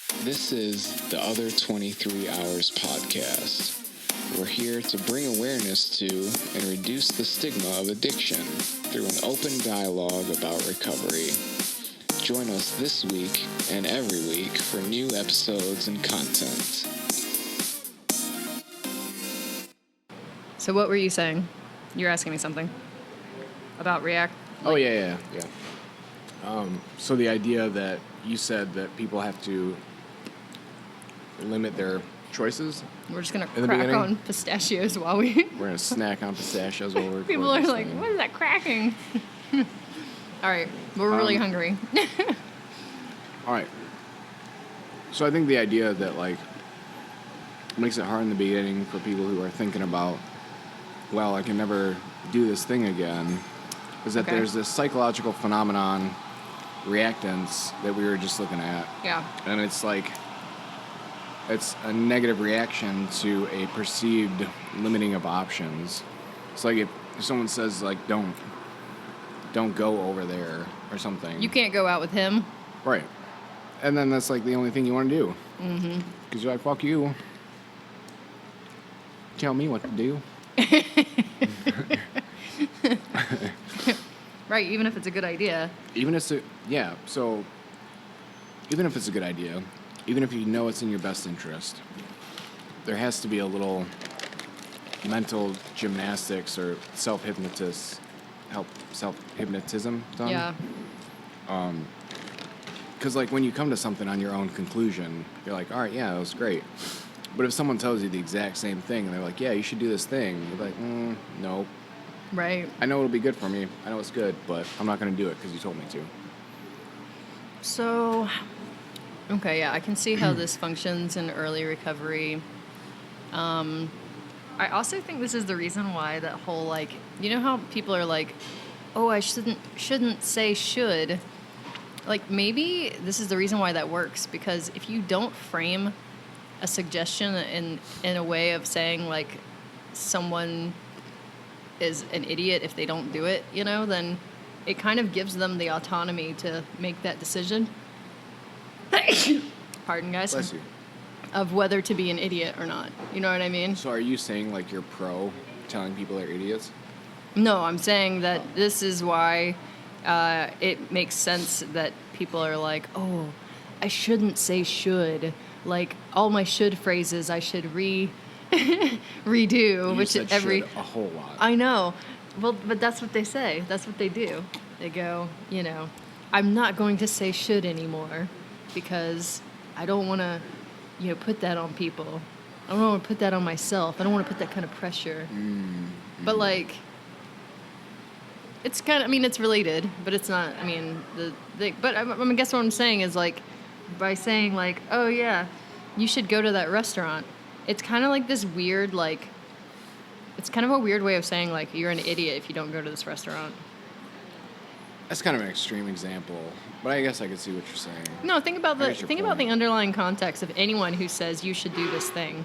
This is the Other 23 Hours podcast. We're here to bring awareness to and reduce the stigma of addiction through an open dialogue about recovery. Join us this week and every week for new episodes and content. So what were you saying? You're asking me something about React. Yeah. So the idea that you said that people have to limit their choices. We're just going to crack on pistachios while we're going to snack on pistachios while we're people are like, what is that cracking? All right. We're really hungry. All right. So I think the idea that, like, makes it hard in the beginning for people who are thinking about, well, I can never do this thing again, is that there's this psychological phenomenon, reactance, that we were just looking at. Yeah. And it's like, it's a negative reaction to a perceived limiting of options. It's like if someone says, like, don't go over there or something. You can't go out with him. Right. And then that's like the only thing you want to do. Mm-hmm. Because you're like, fuck you. Tell me what to do. Right, even if it's a good idea. Even if it's a good idea, even if you know it's in your best interest, there has to be a little mental gymnastics or self-hypnotism done. Yeah. Because, like, when you come to something on your own conclusion, you're like, all right, yeah, that was great. But if someone tells you the exact same thing and they're like, yeah, you should do this thing, you're like, no. Right. I know it'll be good for me. I know it's good, but I'm not going to do it because you told me to. So, okay, yeah, I can see how this functions in early recovery. I also think this is the reason why that whole, like, you know how people are like, oh, I shouldn't say should. Like, maybe this is the reason why that works, because if you don't frame a suggestion in a way of saying, like, someone is an idiot if they don't do it, you know, then it kind of gives them the autonomy to make that decision. Pardon, guys. Bless you. Of whether to be an idiot or not. You know what I mean? So are you saying, like, you're pro telling people they're idiots? No, I'm saying that this is why it makes sense that people are like, oh, I shouldn't say should. Like, all my should phrases I should redo, which said every should a whole lot. I know. Well, but that's what they say. That's what they do. They go, you know, I'm not going to say should anymore because I don't want to, you know, put that on people. I don't want to put that on myself. I don't want to put that kind of pressure. But, like, it's kind of, I mean, it's related, but it's not, I mean, but I guess what I'm saying is, like, by saying, like, oh, yeah, you should go to that restaurant, it's kind of like this weird, like, it's kind of a weird way of saying, like, you're an idiot if you don't go to this restaurant. That's kind of an extreme example, but I guess I could see what you're saying. No, think about point. the underlying context of anyone who says you should do this thing.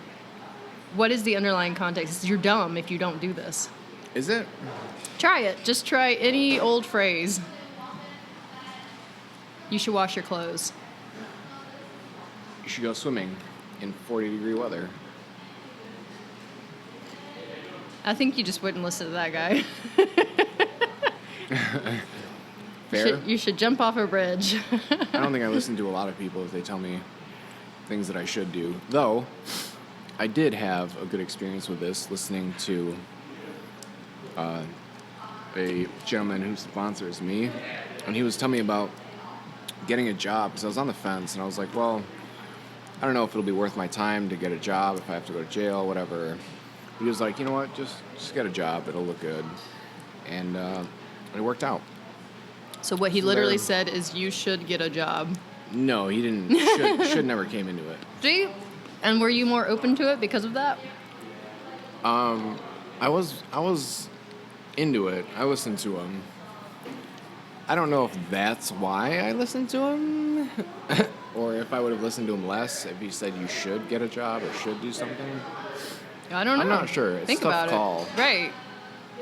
What is the underlying context? It's you're dumb if you don't do this. Is it? Try it. Just try any old phrase. You should wash your clothes. You should go swimming in 40-degree weather. I think you just wouldn't listen to that guy. Fair? You should jump off a bridge. I don't think I listen to a lot of people if they tell me things that I should do. Though, I did have a good experience with this, listening to a gentleman who sponsors me, and he was telling me about getting a job, because I was on the fence, and I was like, well, I don't know if it'll be worth my time to get a job, if I have to go to jail, whatever. He was like, you know what, just get a job, it'll look good. And it worked out. So what he literally said is you should get a job. No, he didn't. Should never came into it. See? And were you more open to it because of that? I was into it. I listened to him. I don't know if that's why I listened to him, or if I would have listened to him less if he said you should get a job or should do something. I don't know. I'm not sure. It's Think a tough about call. it. Right.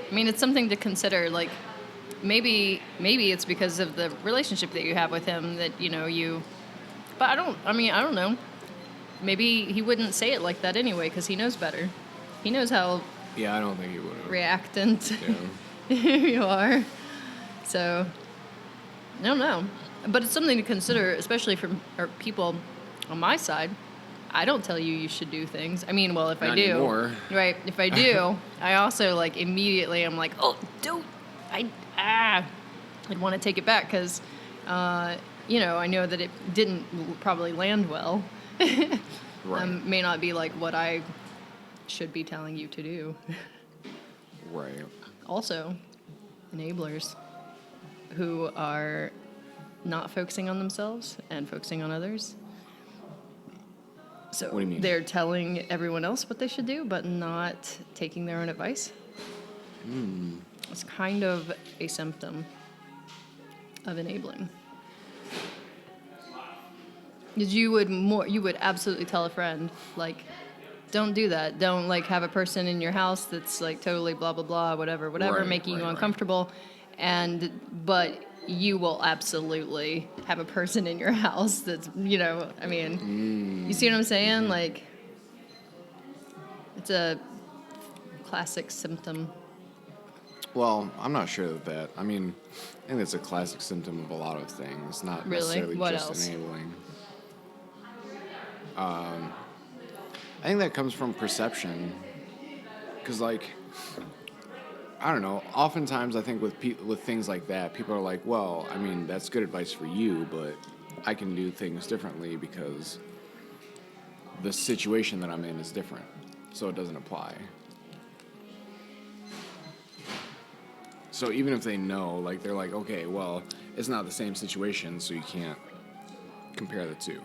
I mean, it's something to consider. Like, maybe it's because of the relationship that you have with him that, you know, you But I don't know. Maybe he wouldn't say it like that anyway because he knows better. He knows how Yeah, I don't think he would have. reactant Yeah. you are. So, I don't know. But it's something to consider, especially for people on my side. I don't tell you should do things. I mean, well, if Not I do. anymore. Right. If I do, I also, like, immediately I'm like, oh, don't. I'd want to take it back because, you know, I know that it didn't probably land well. Right. May not be, like, what I should be telling you to do. Right. Also, enablers who are not focusing on themselves and focusing on others. So What do you mean? they're telling everyone else what they should do, but not taking their own advice. It's kind of a symptom of enabling. Because you would absolutely tell a friend, like, don't do that. Don't, like, have a person in your house that's, like, totally blah, blah, blah, whatever, Right, making you right. uncomfortable. But you will absolutely have a person in your house that's, you know, I mean, you see what I'm saying? Like, it's a classic symptom. Well, I'm not sure that. I mean, I think that's a classic symptom of a lot of things, not Really? necessarily What just else? enabling. I think that comes from perception, because, like, I don't know. Oftentimes, I think with things like that, people are like, "Well, I mean, that's good advice for you, but I can do things differently because the situation that I'm in is different, so it doesn't apply." So even if they know, like, they're like, "Okay, well, it's not the same situation, so you can't compare the two."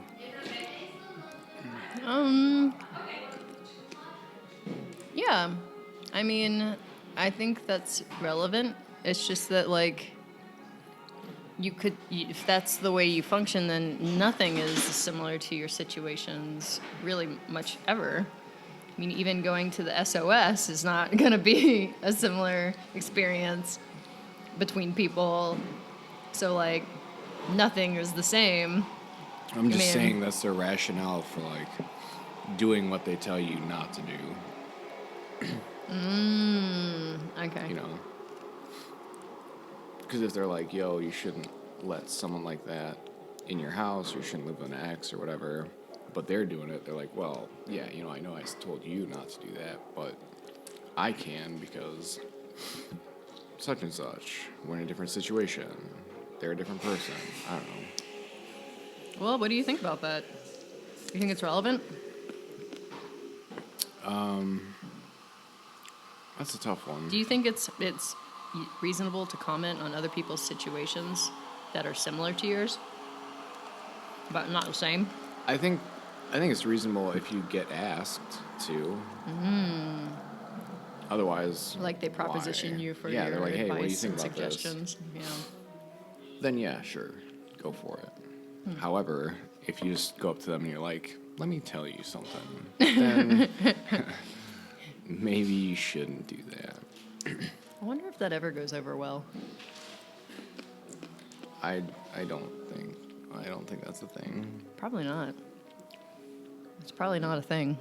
Yeah. I mean, I think that's relevant. It's just that, like, if that's the way you function, then nothing is similar to your situations really much ever. I mean, even going to the SOS is not going to be a similar experience between people. So, like, nothing is the same. I'm just mean- saying that's their rationale for, like, doing what they tell you not to do. Okay. You know, because if they're like, "Yo, you shouldn't let someone like that in your house, or you shouldn't live with an ex or whatever," but they're doing it, they're like, "Well, yeah, you know, I know I told you not to do that, but I can because such and such. We're in a different situation. They're a different person. I don't know." Well, what do you think about that? You think it's relevant? That's a tough one. Do you think it's reasonable to comment on other people's situations that are similar to yours, but not the same? I think it's reasonable if you get asked to. Otherwise, Like they proposition why? you for yeah, your they're like, "Hey, advice what do you think and about this?" suggestions. Yeah. Then yeah, sure, go for it. However, if you just go up to them and you're like, "Let me tell you something," then maybe you shouldn't do that. I wonder if that ever goes over well. I don't think that's a thing. Probably not. It's probably not a thing.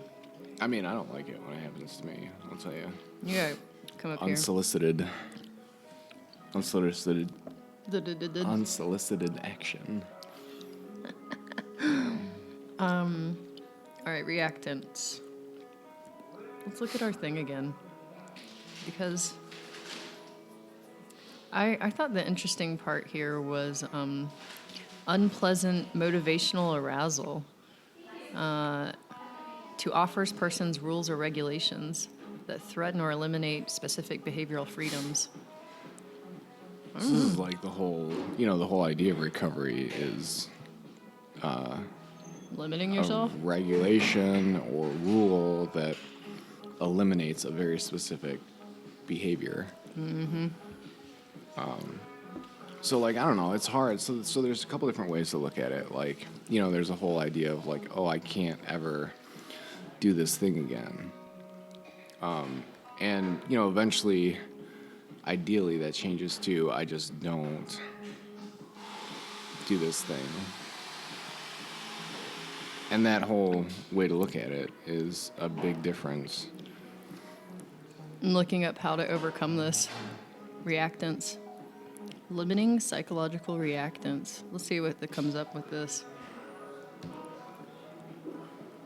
I mean, I don't like it when it happens to me. I'll tell you. You gotta come up Unsolicited here. unsolicited action. All right, reactants. Let's look at our thing again. Because I thought the interesting part here was unpleasant motivational arousal to offers persons rules or regulations that threaten or eliminate specific behavioral freedoms. This is like the whole idea of recovery is Limiting yourself? a regulation or rule that eliminates a very specific behavior. So, like, I don't know, it's hard. So there's a couple different ways to look at it. Like, you know, there's a whole idea of like, oh, I can't ever do this thing again. And, you know, eventually, ideally, that changes to I just don't do this thing. And that whole way to look at it is a big difference. I'm looking up how to overcome this. Reactance. Limiting psychological reactance. Let's see what comes up with this.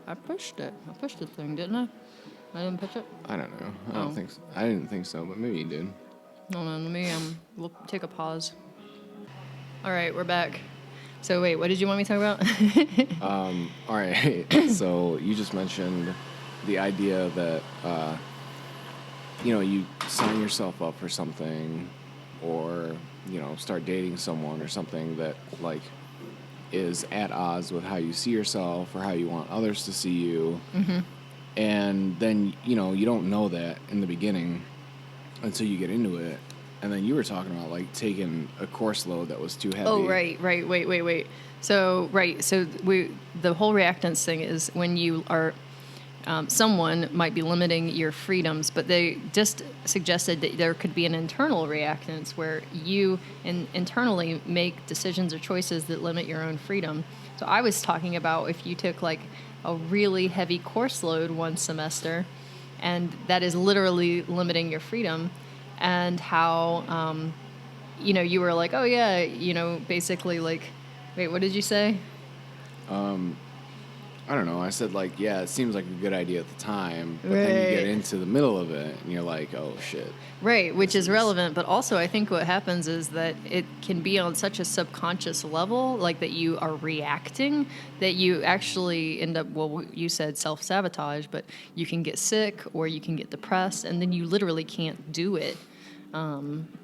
I pushed it. I pushed the thing, didn't I? I didn't push it? I don't know. I Oh. don't think so. I didn't think so, but maybe you did. Hold on, let me, we'll take a pause. All right, we're back. So wait, what did you want me to talk about? All right. So you just mentioned the idea that, you sign yourself up for something or, start dating someone or something that, like, is at odds with how you see yourself or how you want others to see you. Mm-hmm. And then, you don't know that in the beginning until you get into it. And then you were talking about, like, taking a course load that was too heavy. Oh, right. Wait. So the whole reactance thing is when you are, someone might be limiting your freedoms, but they just suggested that there could be an internal reactance where you internally make decisions or choices that limit your own freedom. So I was talking about if you took, like, a really heavy course load one semester, and that is literally limiting your freedom, and how, you were like, oh, yeah, basically, like, wait, what did you say? I don't know. I said, like, yeah, it seems like a good idea at the time, but then you get Right. into the middle of it, and you're like, oh, shit. Right, which is relevant, but also I think what happens is that it can be on such a subconscious level, like that you are reacting, that you actually end up, well, you said self-sabotage, but you can get sick or you can get depressed, and then you literally can't do it.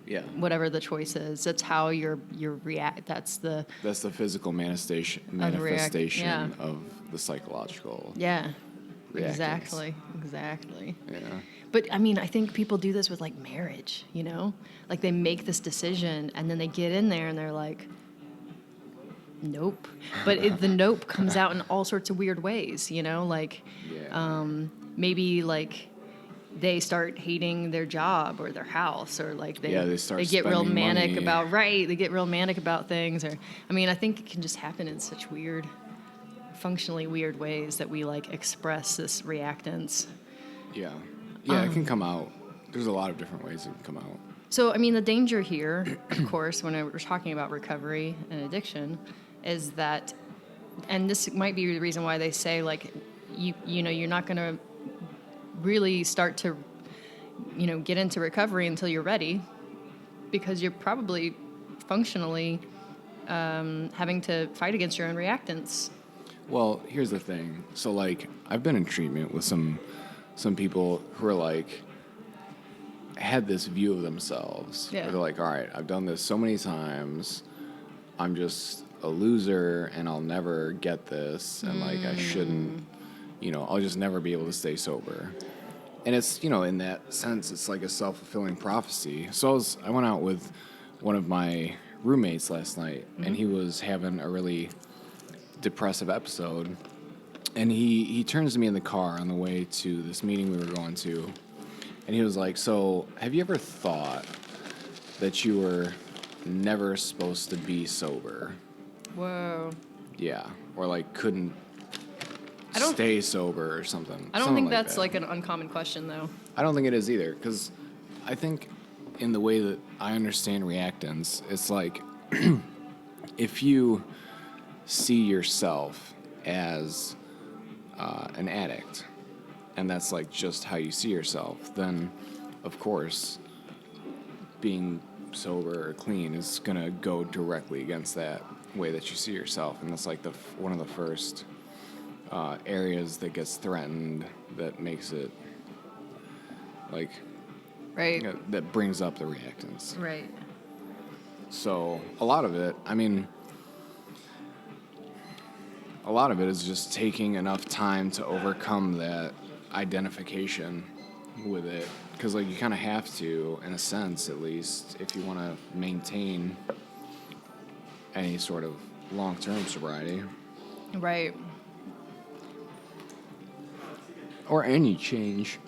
Yeah. Whatever the choice is, that's how you're react. That's the physical manifestation yeah. of the psychological. Yeah, reactance. exactly. Yeah. But I mean, I think people do this with, like, marriage. Like they make this decision and then they get in there and they're like, nope. But the nope comes out in all sorts of weird ways. Like Yeah. maybe like they start hating their job or their house, or like they start get real spending manic money. about they get real manic about things. Or I mean, I think it can just happen in such weird, functionally weird ways that we, like, express this reactance. Yeah. Yeah, it can come out. There's a lot of different ways it can come out. So I mean, the danger here, of course, when we're talking about recovery and addiction, is that, and this might be the reason why they say, like, you're not going to really start to, get into recovery until you're ready, because you're probably functionally having to fight against your own reactance. Well, here's the thing. So, like, I've been in treatment with some people who are, like, had this view of themselves. Yeah. Where they're like, all right, I've done this so many times. I'm just a loser and I'll never get this. And, like, I shouldn't, I'll just never be able to stay sober. And it's, in that sense, it's like a self-fulfilling prophecy. So I went out with one of my roommates last night, and he was having a really depressive episode. And he turns to me in the car on the way to this meeting we were going to, and he was like, so have you ever thought that you were never supposed to be sober? Whoa. Yeah. Or, like, couldn't stay sober or something. I don't think that's that. like an uncommon question, though. I don't think it is either, because I think in the way that I understand reactance, it's like if you see yourself as an addict, and that's, like, just how you see yourself, then, of course, being sober or clean is going to go directly against that way that you see yourself, and that's, like, one of the first areas that gets threatened, that makes it, like, Right. that brings up the reactance. Right. So a lot of it is just taking enough time to overcome that identification with it, because, like, you kind of have to, in a sense at least, if you want to maintain any sort of long-term sobriety. Right. Or any change.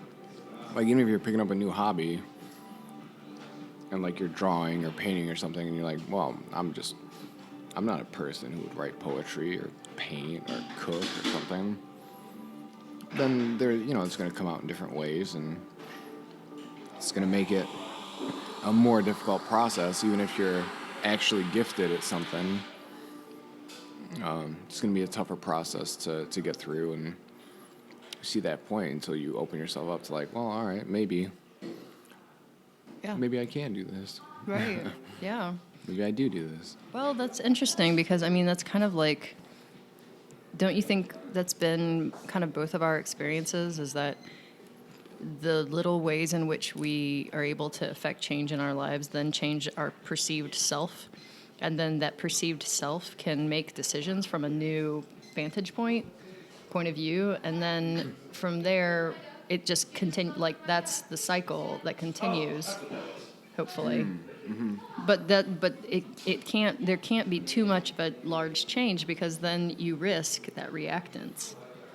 Like, even if you're picking up a new hobby and, like, you're drawing or painting or something, and you're like, well, I'm not a person who would write poetry or paint or cook or something something, then it's going to come out in different ways, and it's going to make it a more difficult process, even if you're actually gifted at something. It's going to be a tougher process to get through, and see that point until you open yourself up to like, well, all right, maybe I can do this. Right. Yeah. Maybe I do this. Well, that's interesting because, I mean, that's kind of like, don't you think that's been kind of both of our experiences, is that the little ways in which we are able to affect change in our lives then change our perceived self, and then that perceived self can make decisions from a new vantage point of view, and then from there it just continues, like that's the cycle that continues, hopefully. Mm-hmm. But it can't, there can't be too much of a large change, because then you risk that reactance.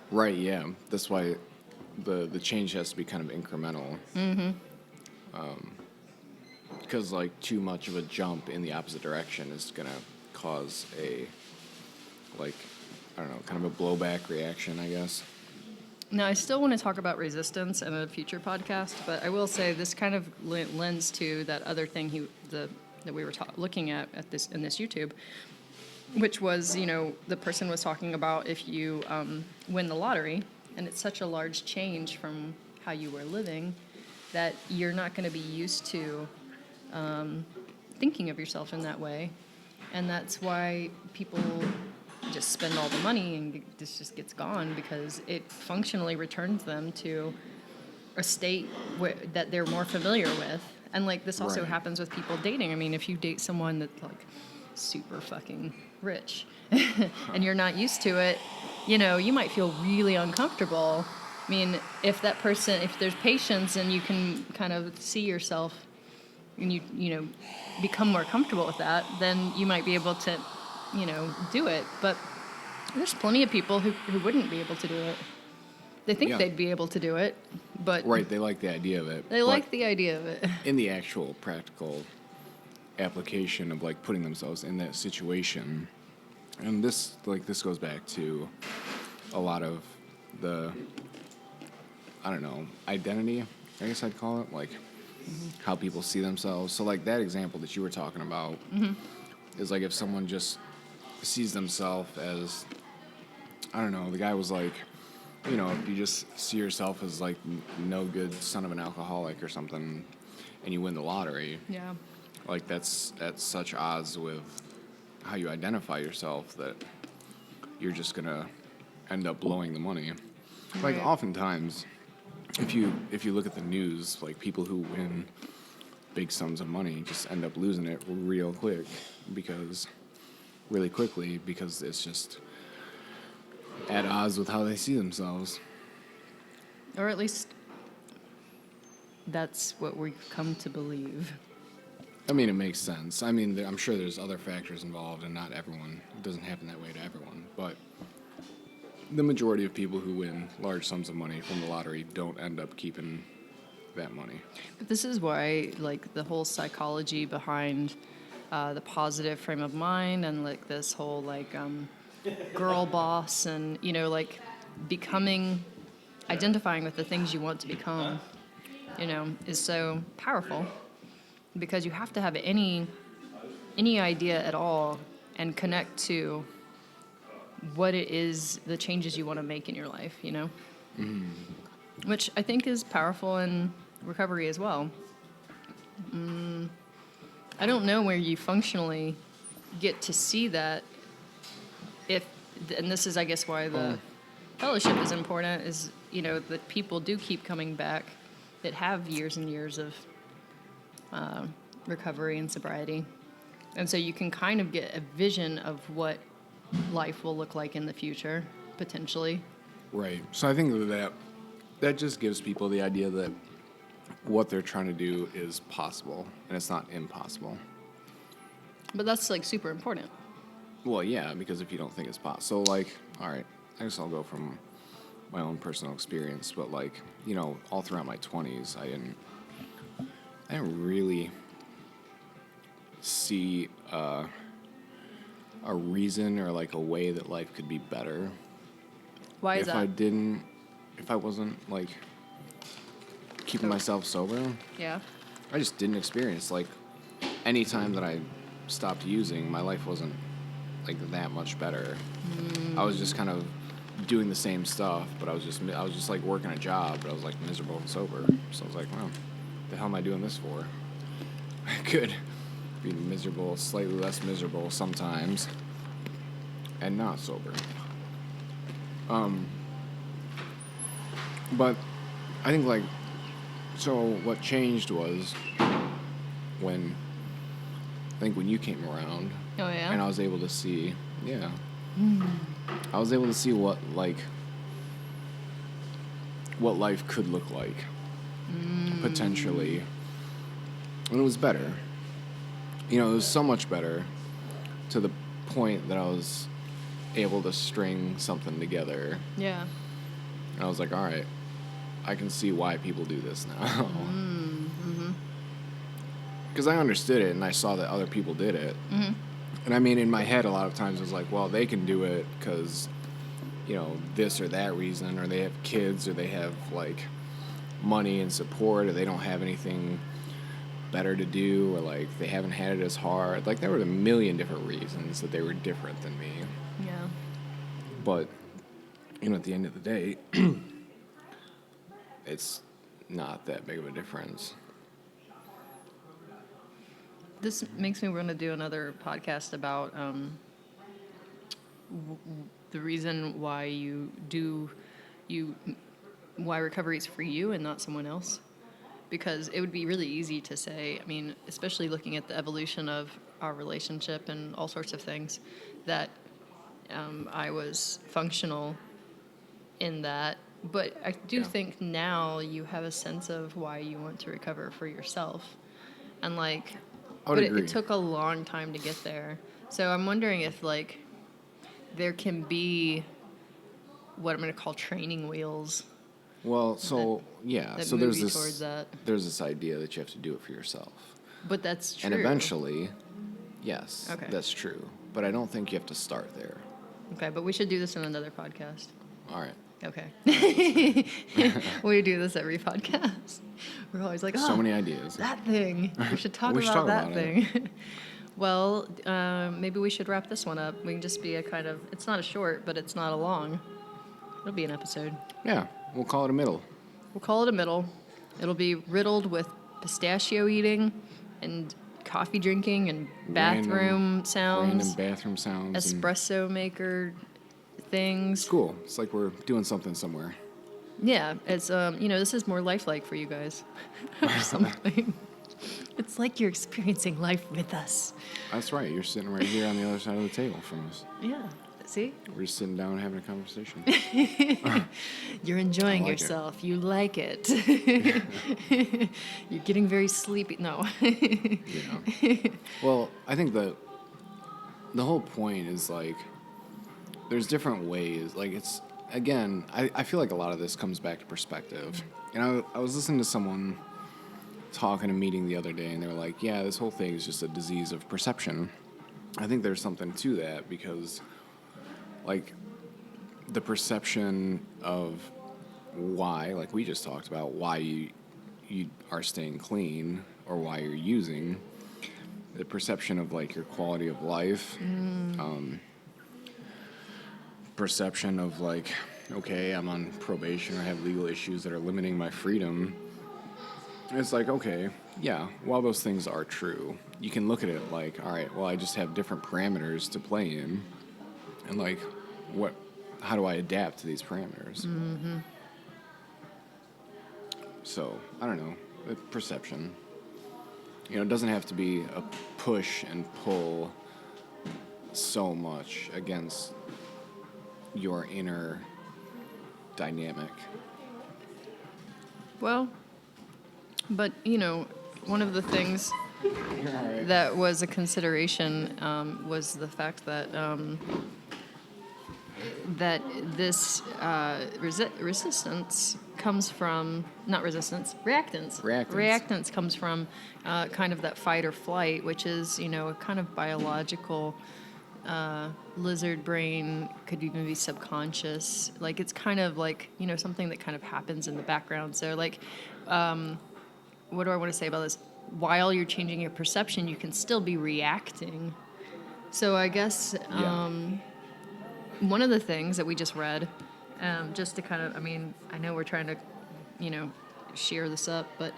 Right, yeah. That's why the change has to be kind of incremental. Because like too much of a jump in the opposite direction is going to cause a, like, I don't know, kind of a blowback reaction, I guess. Now, I still want to talk about resistance in a future podcast, but I will say this kind of lends to that other thing that we were looking at this in this YouTube, which was, the person was talking about if you win the lottery, and it's such a large change from how you were living that you're not going to be used to thinking of yourself in that way, and that's why people just spend all the money and this just gets gone, because it functionally returns them to a state that they're more familiar with. And like this also happens with people dating. I mean, if you date someone that's like super fucking rich and you're not used to it, you might feel really uncomfortable. I mean, if that person, if there's patience and you can kind of see yourself and you become more comfortable with that, then you might be able to do it. But there's plenty of people who wouldn't be able to do it. They think they'd be able to do it, but... Right, they like the idea of it. They like the idea of it. In the actual practical application of, like, putting themselves in that situation, and this goes back to a lot of the, I don't know, identity, I guess I'd call it, like, how people see themselves. So, like, that example that you were talking about is, like, if someone just sees themselves as, I don't know, the guy was like, if you just see yourself as like no good son of an alcoholic or something, and you win the lottery, like that's at such odds with how you identify yourself that you're just gonna end up blowing the money. Like oftentimes, if you look at the news, like people who win big sums of money just end up losing it real quick, really quickly, because it's just at odds with how they see themselves. Or at least that's what we've come to believe. I mean, it makes sense. I mean, I'm sure there's other factors involved, and not everyone, it doesn't happen that way to everyone, but the majority of people who win large sums of money from the lottery don't end up keeping that money. But this is why, like, the whole psychology behind the positive frame of mind, and like this whole like girl boss, and like identifying with the things you want to become, is so powerful, because you have to have any idea at all and connect to what it is, the changes you want to make in your life, which I think is powerful in recovery as well. I don't know where you functionally get to see that, and this is, I guess, why the fellowship is important, is, that people do keep coming back that have years and years of recovery and sobriety. And so you can kind of get a vision of what life will look like in the future, potentially. Right. So I think that just gives people the idea that what they're trying to do is possible, and it's not impossible. But that's, like, super important. Well, yeah, because if you don't think it's possible, so, like, all right, I guess I'll go from my own personal experience, but, like, all throughout my 20s, I didn't really see a reason or, like, a way that life could be better Why is that? If I wasn't like keeping myself sober, Yeah. I just didn't experience like any time that I stopped using, my life wasn't like that much better. I was just kind of doing the same stuff, but I was just like working a job, but I was like miserable and sober. So I was like, well, the hell am I doing this for? I could be miserable, slightly less miserable sometimes, and not sober. But I think like, so what changed was when you came around. Oh, yeah? And I was able to see, I was able to see what life could look like, potentially. And it was better. It was so much better to the point that I was able to string something together. Yeah. And I was like, all right, I can see why people do this now. Because I understood it and I saw that other people did it. Mm-hmm. And I mean, in my head, a lot of times it was like, well, they can do it because, this or that reason, or they have kids, or they have, like, money and support, or they don't have anything better to do, or, like, they haven't had it as hard. Like, there were a million different reasons that they were different than me. Yeah. But, at the end of the day, it's not that big of a difference. This makes me want to do another podcast about the reason why why recovery is for you and not someone else. Because it would be really easy to say, I mean, especially looking at the evolution of our relationship and all sorts of things, that I was functional in that. But I do think now you have a sense of why you want to recover for yourself. And like... I would agree. It took a long time to get there. So I'm wondering if, like, there can be what I'm going to call training wheels. Well, so, that so move there's you this towards that. There's this idea that you have to do it for yourself. But that's true. And eventually, yes, Okay. that's true. But I don't think you have to start there. Okay, but we should do this in another podcast. All right. Okay. We do this every podcast. We're always like, so many ideas. That thing. We should talk about that thing. Well, maybe we should wrap this one up. We can just be it's not a short, but it's not a long. It'll be an episode. Yeah, we'll call it a middle. We'll call it a middle. It'll be riddled with pistachio eating and coffee drinking and bathroom sounds. Random bathroom sounds. Espresso maker things. It's cool. It's like we're doing something somewhere. Yeah, it's this is more lifelike for you guys or something. It's like you're experiencing life with us. That's right. You're sitting right here on the other side of the table from us. Yeah. See? We're just sitting down and having a conversation. You're enjoying yourself. You like it. You're getting very sleepy. No. Well, I think the whole point is like there's different ways. Like it's again, I feel like a lot of this comes back to perspective. And I was listening to someone talk in a meeting the other day, and they were like, yeah, this whole thing is just a disease of perception. I think there's something to that because, like, the perception of why, like we just talked about, why you are staying clean or why you're using, the perception of, like, your quality of life, perception of, like, okay, I'm on probation or have legal issues that are limiting my freedom. It's like, okay, yeah, while those things are true, you can look at it like, all right, well, I just have different parameters to play in. And, like, how do I adapt to these parameters? Mm-hmm. So, I don't know, perception. It doesn't have to be a push and pull so much against your inner dynamic. Well, but, one of the things that was a consideration was the fact that that this resistance comes from, not resistance, reactance. Reactance comes from kind of that fight or flight, which is, a kind of biological lizard brain, could even be subconscious. Like, it's kind of like, something that kind of happens in the background. So, like, what do I want to say about this? While you're changing your perception, you can still be reacting. So I guess Yeah. one of the things that we just read, just to kind of, I know we're trying to, shear this up, but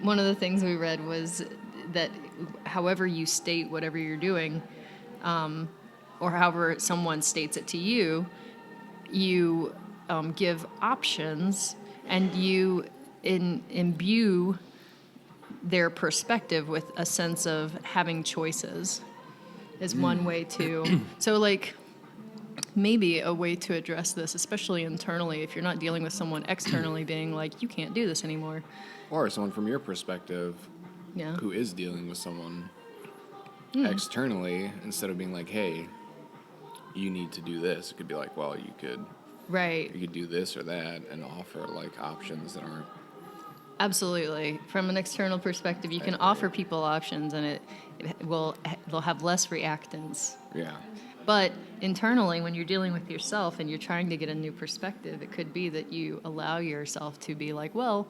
one of the things we read was that however you state whatever you're doing, or however someone states it to you, you give options, and you imbue their perspective with a sense of having choices is one way to. So, like, maybe a way to address this, especially internally, if you're not dealing with someone externally being like, you can't do this anymore. Or someone from your perspective Yeah. who is dealing with someone externally, instead of being like, hey, you need to do this, it could be like, well, you could Right. do this or that, and offer like options that aren't. Absolutely. From an external perspective, you can offer people options, and they'll have less reactance. Yeah. But internally, when you're dealing with yourself and you're trying to get a new perspective, it could be that you allow yourself to be like, well,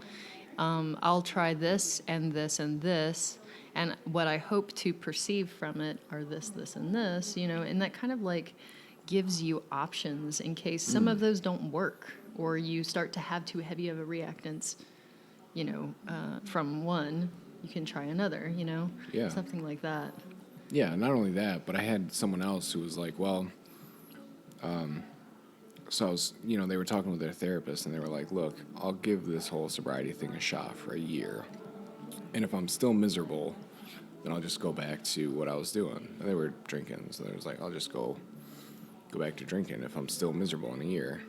I'll try this and this and this, and what I hope to perceive from it are this, this, and this, and that kind of like gives you options in case some of those don't work, or you start to have too heavy of a reactance, from one, you can try another, Yeah. something like that. Yeah, not only that, but I had someone else who was like, well, so I was, they were talking with their therapist, and they were like, look, I'll give this whole sobriety thing a shot for a year. And if I'm still miserable, then I'll just go back to what I was doing. And they were drinking, so they was like, I'll just go back to drinking if I'm still miserable in a year.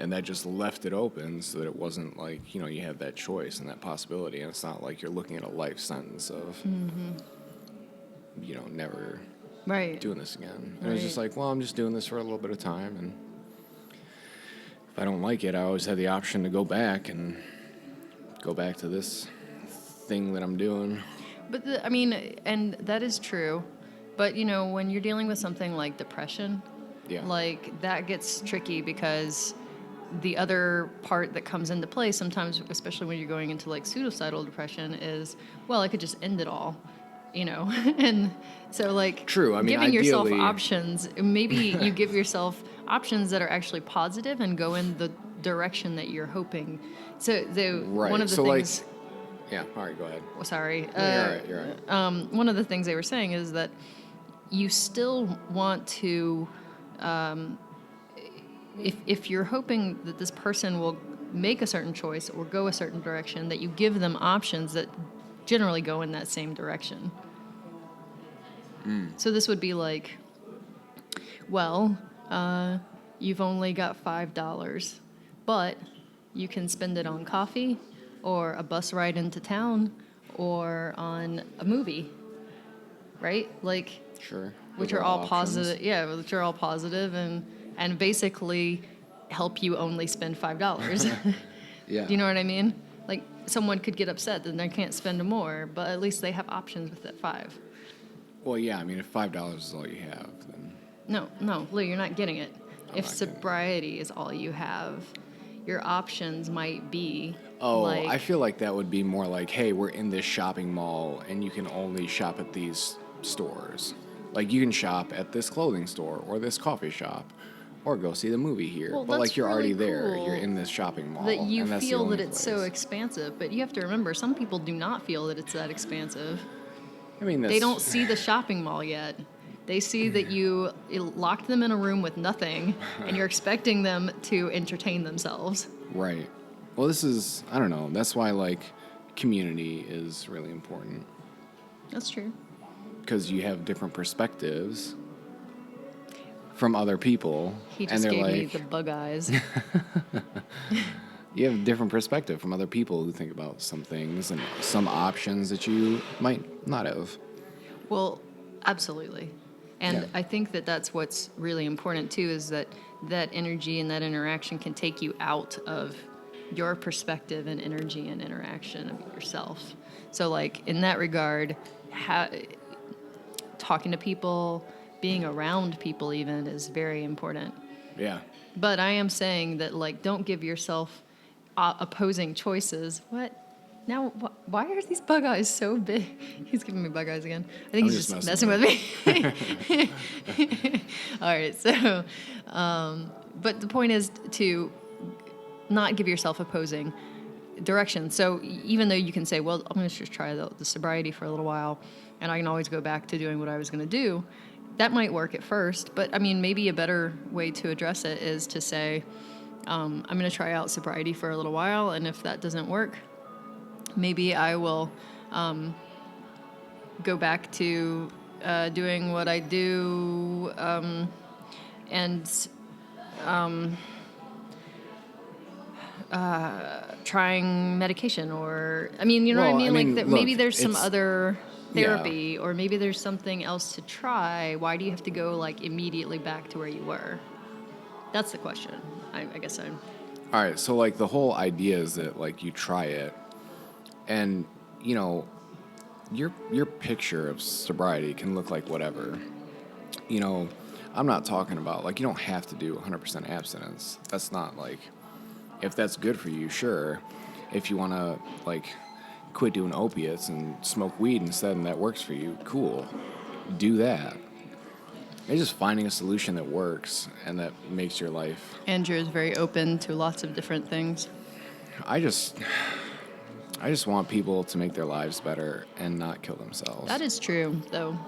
And that just left it open so that it wasn't like, you have that choice and that possibility. And it's not like you're looking at a life sentence of, never Right. doing this again. And it was just Right. like, well, I'm just doing this for a little bit of time. And if I don't like it, I always have the option to go back to this thing that I'm doing. But and that is true. But, when you're dealing with something like depression, Yeah. like, that gets tricky because the other part that comes into play sometimes, especially when you're going into like suicidal depression, is, well, I could just end it all, and so like, True. giving yourself ideally, options, maybe you give yourself options that are actually positive and go in the direction that you're hoping. So right. one of the so things. Yeah. All right. Go ahead. Sorry. You're all right. One of the things they were saying is that you still want to, if you're hoping that this person will make a certain choice or go a certain direction, that you give them options that generally go in that same direction. So this would be like, well, you've only got $5, but you can spend it on coffee or a bus ride into town or on a movie, right? Like, Sure. which Those are all options. positive. Yeah, which are all positive and basically help you only spend $5. Yeah. Do you know what I mean? Like, someone could get upset that they can't spend more, but at least they have options with that $5. Well, yeah. If $5 is all you have, then No, Lou, you're not getting it. I'm If not getting it. sobriety is all you have, your options might be I like, feel like that would be more like, hey, we're in this shopping mall, and you can only shop at these stores. Like, you can shop at this clothing store or this coffee shop, or go see the movie here. Well, but like, that's you're already really there. cool You're in this shopping mall, that you and that's the feel only that it's so place. expansive. But you have to remember, some people do not feel that it's that expansive. That's, They don't see the shopping mall yet. They see that you locked them in a room with nothing, and you're expecting them to entertain themselves. Right. Well, I don't know. That's why, like, community is really important. That's true. Because you have different perspectives from other people. He and just they're gave me like, the bug eyes. you have a different perspective from other people who think about some things and some options that you might not have. Well, absolutely. And Yeah. I think that that's what's really important, too, is that energy and that interaction can take you out of your perspective and energy and interaction of yourself. So, like, in that regard, talking to people, being around people even is very important. Yeah. But I am saying that, like, don't give yourself opposing choices. What? Now, why are these bug eyes so big? He's giving me bug eyes again. I think he's just messing with me. All right, so, but the point is to not give yourself opposing direction. So even though you can say, well, I'm going to just try the sobriety for a little while, and I can always go back to doing what I was going to do, that might work at first. But, I mean, maybe a better way to address it is to say, I'm going to try out sobriety for a little while, and if that doesn't work, maybe I will go back to doing what I do and trying medication, or, I mean, you know what I mean? Like, that look, maybe there's some it's- other therapy, yeah. or maybe there's something else to try. Why do you have to go, like, immediately back to where you were? That's the question. I guess I'm... All right, so, like, the whole idea is that, like, you try it, and, you know, your picture of sobriety can look like whatever. You know, I'm not talking about, like, you don't have to do 100% abstinence. That's not, like, if that's good for you, sure. If you want to, like, quit doing opiates and smoke weed instead and that works for you, cool. Do that. It's just finding a solution that works and that makes your life. Andrew is very open to lots of different things. I just want people to make their lives better and not kill themselves. That is true, though.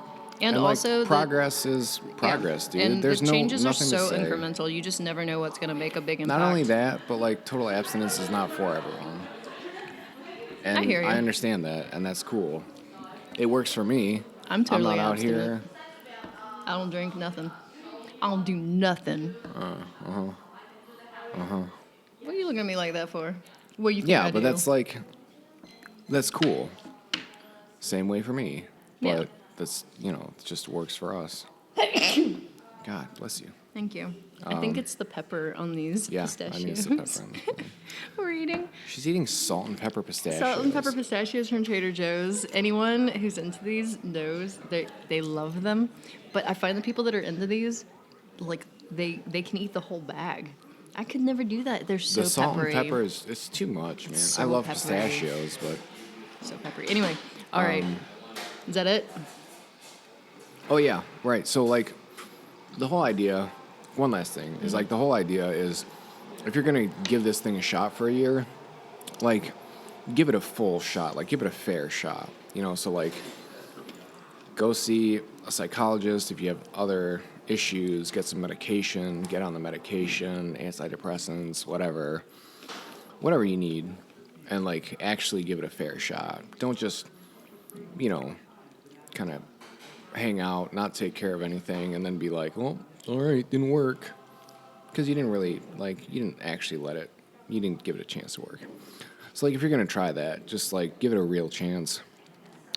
And like, also... progress is progress, dude. And There's the changes are nothing to so say. incremental. You just never know what's going to make a big impact. Not only that, but, like, total abstinence is not for everyone. And I hear you. I understand that, and that's cool. It works for me. I'm totally not out abstinent. here. I don't drink nothing. I don't do nothing. What are you looking at me like that for? What do you think I Yeah, but do? that's cool. Same way for me. Yeah. But that's, it just works for us. God bless you. Thank you. I think it's the pepper on these Yeah, pistachios. I knew it's the pepper on this. We're eating She's eating salt and pepper pistachios. salt and pepper pistachios from Trader Joe's. Anyone who's into these knows they love them. But I find the people that are into these, like, they can eat the whole bag. I could never do that. They're so The salt peppery. and pepper it's too much, man. So I love peppery. pistachios, but So peppery. Anyway, all right. Is that it? oh yeah, right. So, like, the whole idea. One last thing is, like, the whole idea is, if you're gonna give this thing a shot for a year, like, give it a full shot. Like, give it a fair shot. So, like, go see a psychologist if you have other issues. Get some medication. Get on the medication, antidepressants, whatever you need, and, like, actually give it a fair shot. Don't just, kind of hang out, not take care of anything, and then be like, well, all right, didn't work. Because you didn't actually you didn't give it a chance to work. So, like, if you're going to try that, just, like, give it a real chance.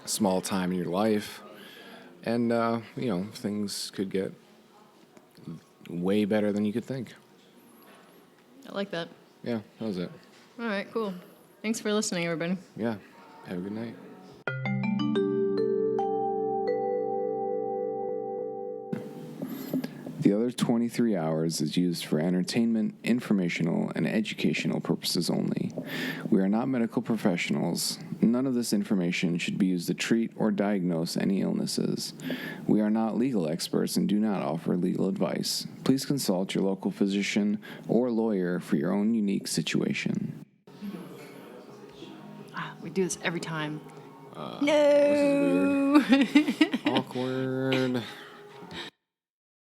Small time in your life. And, things could get way better than you could think. I like that. Yeah, that was it. All right, cool. Thanks for listening, everybody. Yeah, have a good night. The other 23 hours is used for entertainment, informational, and educational purposes only. We are not medical professionals. None of this information should be used to treat or diagnose any illnesses. We are not legal experts and do not offer legal advice. Please consult your local physician or lawyer for your own unique situation. We do this every time. This is weird. Awkward.